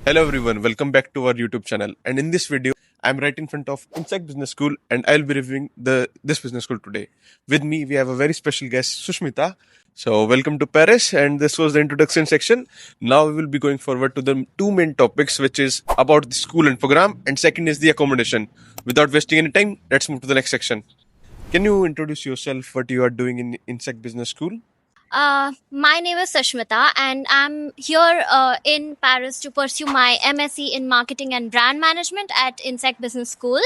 Hello everyone, welcome back to our YouTube channel. And in this video, I'm right in front of Insight Business School and I'll be reviewing this business school today. With me, we have a very special guest, Sushmita. So welcome to Paris, and this was the introduction section. Now we will be going forward to the two main topics, which is about the school and program, and second is the accommodation. Without wasting any time, let's move to the next section. Can you introduce yourself, what you are doing in Insight Business School? My name is Sushmita, and I'm here in Paris to pursue my MSc in Marketing and Brand Management at Insect Business School.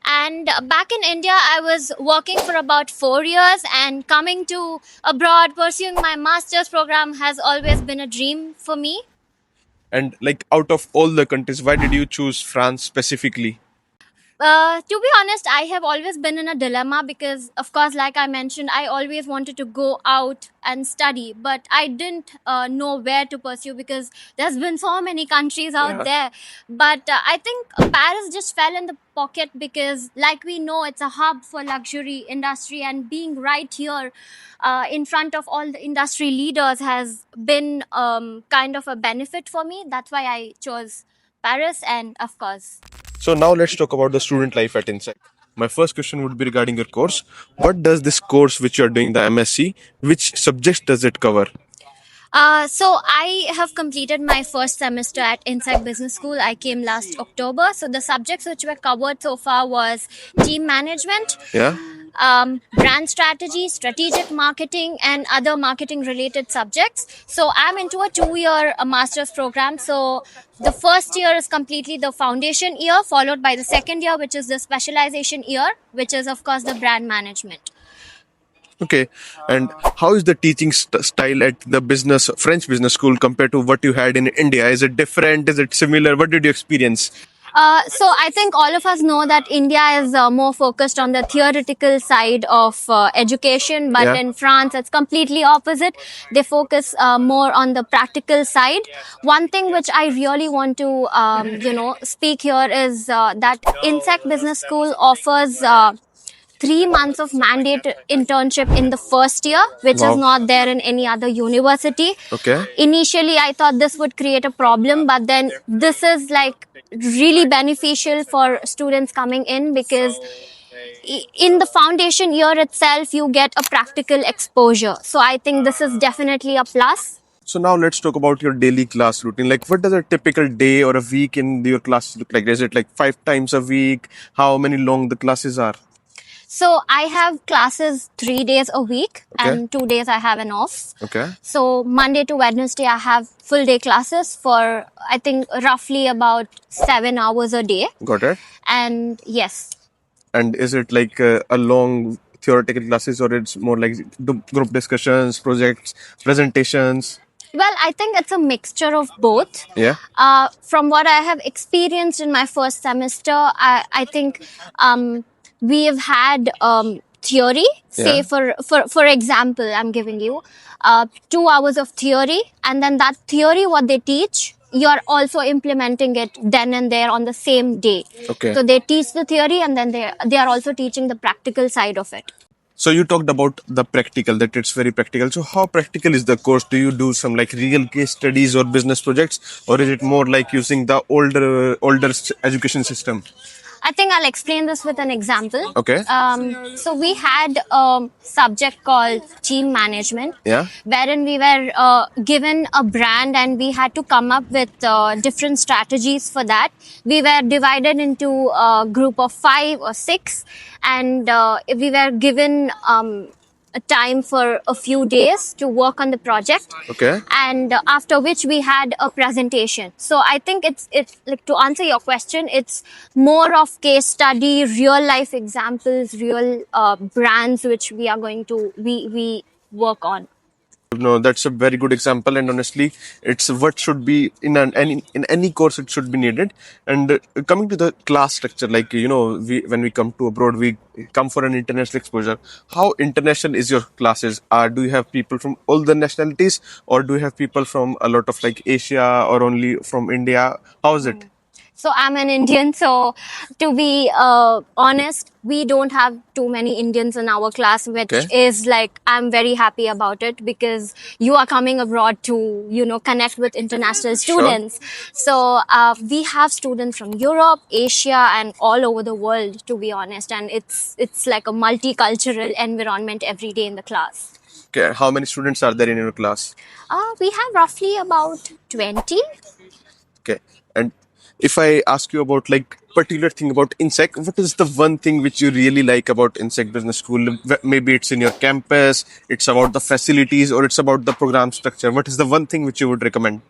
And back in India, I was working for about 4 years, and coming to abroad, pursuing my master's program has always been a dream for me. And like out of all the countries, why did you choose France specifically? To be honest, I have always been in a dilemma because, of course, like I mentioned, I always wanted to go out and study, but I didn't know where to pursue because there's been so many countries out Yeah. there. But I think Paris just fell in the pocket because, like we know, it's a hub for luxury industry, and being right here in front of all the industry leaders has been kind of a benefit for me. That's why I chose Paris, and of course. So now let's talk about the student life at Insect. My first question would be regarding your course. What does this course which you are doing, the MSc, which subjects does it cover? So I have completed my first semester at Insect Business School. I came last October. So the subjects which were covered so far was team management, Yeah. brand strategy, strategic marketing, and other marketing related subjects. So I'm into a 2-year master's program. So the first year is completely the foundation year, followed by the second year, which is the specialization year, which is of course the brand management. Okay. And how is the teaching style at the French business school compared to what you had in India? Is it different? Is it similar? What did you experience? So I think all of us know that India is more focused on the theoretical side of education, but Yeah. in France it's completely opposite. They focus more on the practical side. One thing which I really want to speak here is that Insect Business School offers 3 months of mandate internship in the first year, which Wow. is not there in any other university. Okay. Initially, I thought this would create a problem, but then this is like really beneficial for students coming in because in the foundation year itself, you get a practical exposure. So I think this is definitely a plus. So now let's talk about your daily class routine. Like what does a typical day or a week in your class look like? Is it like 5 times a week? How many long the classes are? So I have classes 3 days a week, Okay. and 2 days I have an off. Okay. So Monday to Wednesday, I have full day classes for, I think, roughly about 7 hours a day. Got it. And yes, And is it like a long theoretical classes, or it's more like group discussions, projects, presentations? well, I think it's a mixture of both. Yeah. From what I have experienced in my first semester, I think we have had theory. Say Yeah. for example, I'm giving you 2 hours of theory, and then that theory, what they teach, you're also implementing it then and there on the same day. Okay. So they teach the theory, and then they are also teaching the practical side of it. So you talked about the practical, that it's very practical. So how practical is the course? Do you do some like real case studies or business projects, or is it more like using the older education system? I think I'll explain this with an example. Okay. So we had a subject called team management, Yeah. wherein we were given a brand and we had to come up with different strategies for that. We were divided into a group of 5 or 6, and we were given a time for a few days to work on the project. Okay. And after which we had a presentation. So I think it's like, to answer your question, it's more of case study, real life examples, real brands which we are going to we work on. No, that's a very good example, and honestly, it's what should be in any course it should be needed. And coming to the class structure, like when we come to abroad, we come for an international exposure. How international is your classes? Do you have people from all the nationalities, or do you have people from a lot of like Asia, or only from India? How is it? So I'm an Indian. So to be honest, we don't have too many Indians in our class, which Okay. is like, I'm very happy about it because you are coming abroad to, connect with international Sure. students. So we have students from Europe, Asia, and all over the world, to be honest. And it's like a multicultural environment every day in the class. Okay. How many students are there in your class? We have roughly about 20. Okay. And if I ask you about like particular thing about Insect, what is the one thing which you really like about Insect Business School? Maybe it's in your campus, it's about the facilities, or it's about the program structure. What is the one thing which you would recommend?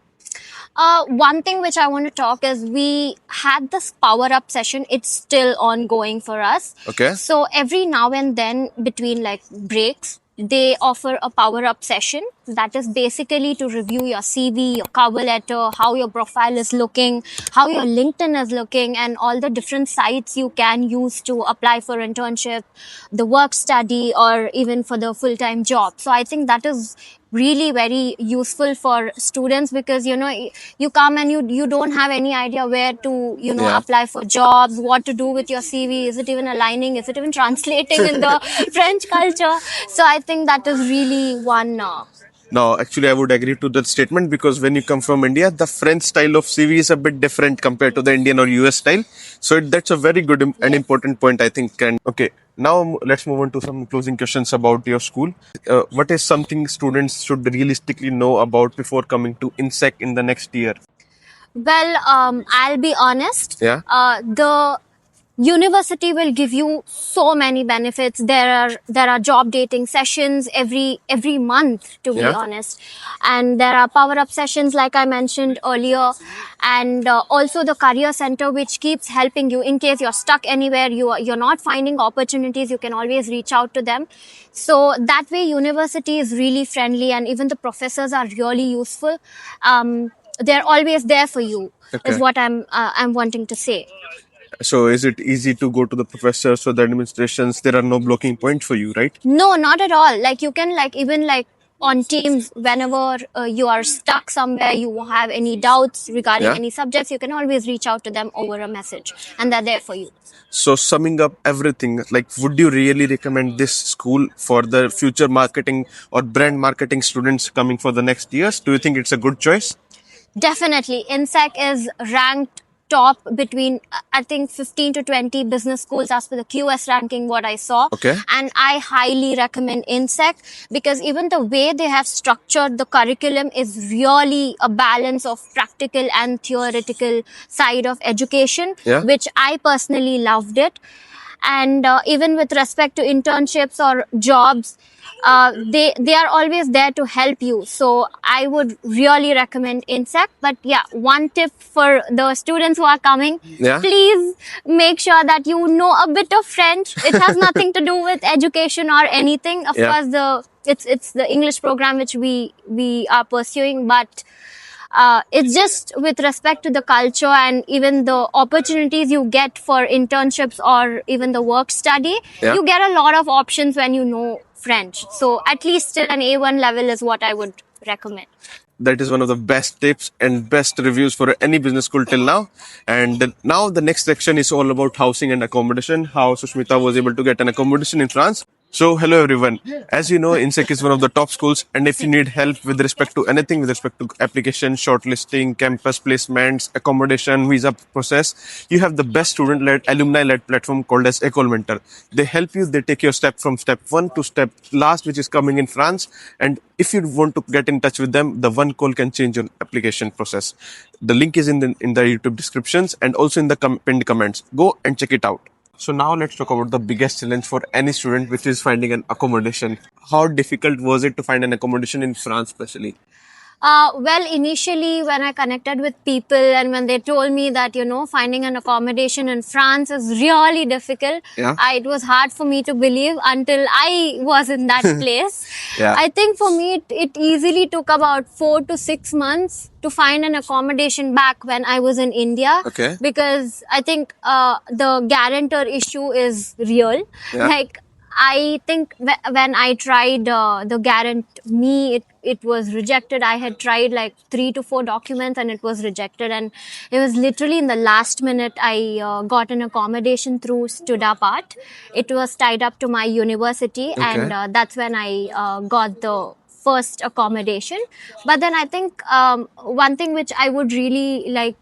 One thing which I want to talk is we had this power up session. It's still ongoing for us. Okay. So every now and then between like breaks, they offer a power up session that is basically to review your CV, your cover letter, how your profile is looking, how your LinkedIn is looking, and all the different sites you can use to apply for internship, the work study, or even for the full time job. So I think that is really very useful for students because you come and you don't have any idea where to Yeah. apply for jobs, what to do with your CV, is it even aligning, is it even translating in the French culture. So I think that is really one No, actually, I would agree to that statement because when you come from India, the French style of CV is a bit different compared to the Indian or US style. So that's a very good and important point, I think. And okay, now let's move on to some closing questions about your school. What is something students should realistically know about before coming to INSEC in the next year? Well, I'll be honest. Yeah. The university will give you so many benefits. There are job dating sessions every month, to be Yeah. honest, and there are power up sessions like I mentioned earlier, and also the career center which keeps helping you in case you're stuck anywhere. You're not finding opportunities. You can always reach out to them. So that way, university is really friendly, and even the professors are really useful. They're always there for you. Okay. Is what I'm wanting to say. So is it easy to go to the professors or the administrations? There are no blocking points for you, right? No, not at all. Like you can even on Teams, whenever you are stuck somewhere, you have any doubts regarding Yeah. any subjects, you can always reach out to them over a message, and they're there for you. So summing up everything, like would you really recommend this school for the future marketing or brand marketing students coming for the next years? Do you think it's a good choice? Definitely, INSEC is ranked top between I think 15 to 20 business schools as per the QS ranking what I saw. Okay. And I highly recommend INSEC because even the way they have structured the curriculum is really a balance of practical and theoretical side of education, Yeah. which I personally loved it. And even with respect to internships or jobs, they are always there to help you. So I would really recommend INSEC. But yeah, one tip for the students who are coming, Yeah. please make sure that you know a bit of French. It has nothing to do with education or anything. Of Yeah. course, it's the English program which we are pursuing, but it's just with respect to the culture and even the opportunities you get for internships or even the work study. Yeah. You get a lot of options when you know French. So at least till an A1 level is what I would recommend. That is one of the best tips and best reviews for any business school till now. And now the next section is all about housing and accommodation, how Sushmita was able to get an accommodation in France. So, hello everyone. As you know, INSEC is one of the top schools, and if you need help with respect to anything, with respect to application, shortlisting, campus placements, accommodation, visa process, you have the best student-led, alumni-led platform called as Ecole Mentor. They help you. They take your step from step one to step last, which is coming in France. And if you want to get in touch with them, the one call can change your application process. The link is in the YouTube descriptions and also in the pinned comments. Go and check it out. So now let's talk about the biggest challenge for any student, which is finding an accommodation. How difficult was it to find an accommodation in France, especially? Well, initially when I connected with people and when they told me that, finding an accommodation in France is really difficult, Yeah. it was hard for me to believe until I was in that place. Yeah. I think for me, it easily took about 4 to 6 months to find an accommodation back when I was in India. Okay. Because I think the guarantor issue is real. Yeah. Like, I think when I tried the Guarant.me, it was rejected. I had tried like 3 to 4 documents and it was rejected. And it was literally in the last minute I got an accommodation through Studapart. It was tied up to my university, and Okay. that's when I got the first accommodation. But then I think one thing which I would really like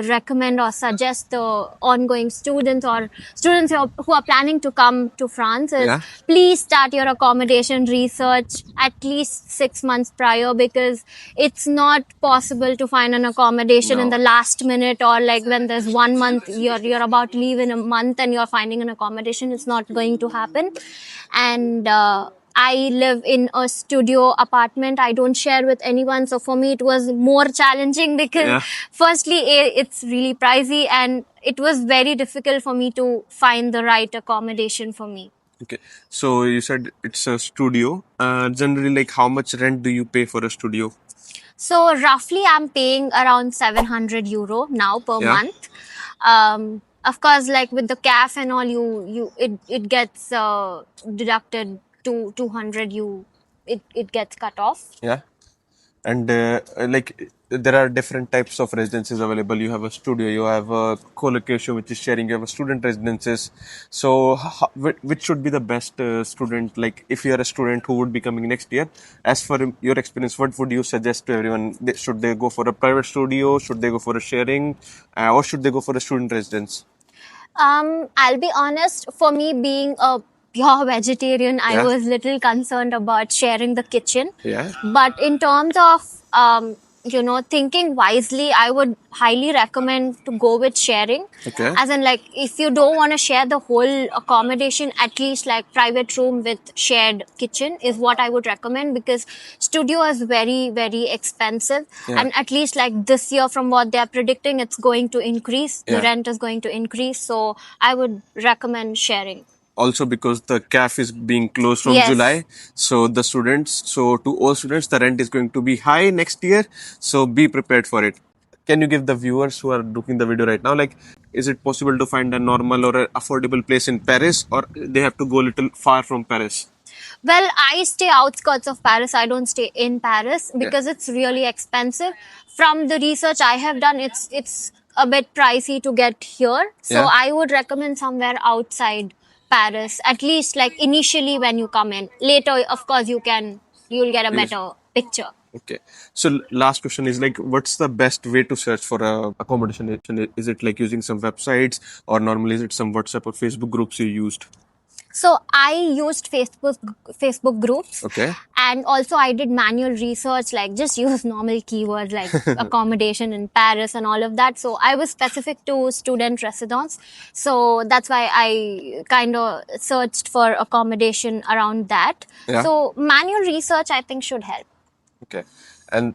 recommend or suggest the ongoing students or students who are planning to come to France is Yeah. please start your accommodation research at least 6 months prior, because it's not possible to find an accommodation in No. the last minute, or like when there's 1 month, you're about to leave in a month and you're finding an accommodation. It's not going to happen. And I live in a studio apartment. I don't share with anyone. So for me, it was more challenging because Yeah. firstly, it's really pricey, and it was very difficult for me to find the right accommodation for me. Okay. So you said it's a studio. Generally, like how much rent do you pay for a studio? So roughly, I'm paying around 700 euro now per Yeah. month. Of course, like with the CAF and all, it gets deducted to 200. It gets cut off. Yeah. And like there are different types of residences available. You have a studio, you have a co-location which is sharing, you have a student residences. So which should be the best student, like if you are a student who would be coming next year, as for your experience, what would you suggest to everyone? Should they go for a private studio, should they go for a sharing, or should they go for a student residence? I'll be honest, for me being a pure vegetarian, I Yeah. was little concerned about sharing the kitchen. Yeah. But in terms of, thinking wisely, I would highly recommend to go with sharing. Okay. As in, like, if you don't want to share the whole accommodation, at least like private room with shared kitchen is what I would recommend, because studio is very, very expensive. Yeah. And at least like this year, from what they are predicting, it's going to increase. The Yeah. rent is going to increase. So I would recommend sharing. Also because the CAF is being closed from Yes. July, so to all students, the rent is going to be high next year. So be prepared for it. Can you give the viewers who are looking the video right now, like, is it possible to find a normal or a affordable place in Paris, or they have to go a little far from Paris? Well, I stay outskirts of Paris. I don't stay in Paris because it's really expensive. From the research I have done, it's a bit pricey to get here. So Yeah. I would recommend somewhere outside Paris, at least like initially when you come in. Later, of course, you'll get a better picture. Okay. So last question is like, what's the best way to search for a accommodation? Is it like using some websites, or normally is it some WhatsApp or Facebook groups you used? So I used Facebook groups. Okay. And also I did manual research, like just use normal keywords like accommodation in Paris and all of that. So I was specific to student residence. So that's why I kind of searched for accommodation around that. Yeah. So manual research, I think, should help. Okay. And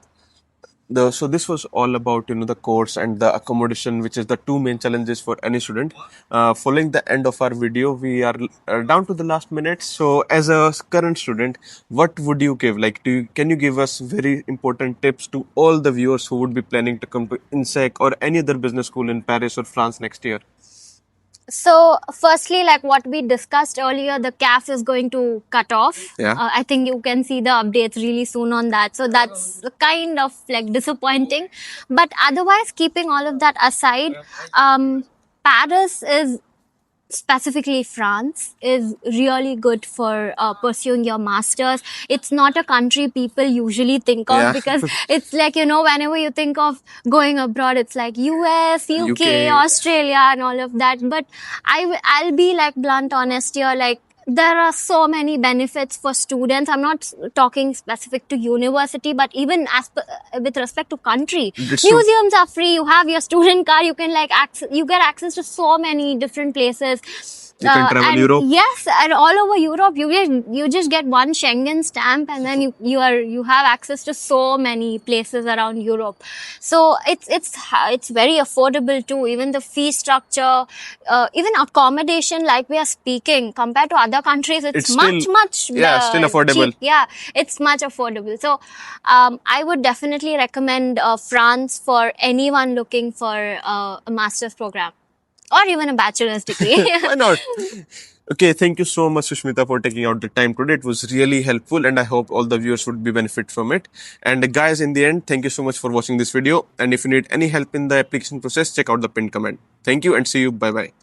so this was all about the course and the accommodation, which is the two main challenges for any student. Following the end of our video, we are down to the last minute. So as a current student, what would you give? Like, can you give us very important tips to all the viewers who would be planning to come to INSEC or any other business school in Paris or France next year? So, firstly, like what we discussed earlier, the CAF is going to cut off. Yeah. I think you can see the updates really soon on that. So that's kind of like disappointing. But otherwise, keeping all of that aside, Paris is, specifically France, is really good for pursuing your masters. It's not a country people usually think of. Yeah. Because it's like, whenever you think of going abroad, it's like US, UK, Australia and all of that. But I'll be like blunt honest here, like there are so many benefits for students. I'm not talking specific to university, but even with respect to country, That's true. museums are free. You have your student card. You can you get access to so many different places. You can travel and Europe. Yes, and all over Europe, you just get one Schengen stamp, and then you have access to so many places around Europe. So it's very affordable too. Even the fee structure, even accommodation, like we are speaking, compared to other countries, it's It's much still- still affordable. cheap. Yeah, it's much affordable. So I would definitely recommend France for anyone looking for a master's program. Or even a bachelor's degree. Why not? Okay, thank you so much, Sushmita, for taking out the time today. It was really helpful, and I hope all the viewers would be benefit from it. And guys, in the end, thank you so much for watching this video. And if you need any help in the application process, check out the pinned comment. Thank you, and see you. Bye bye.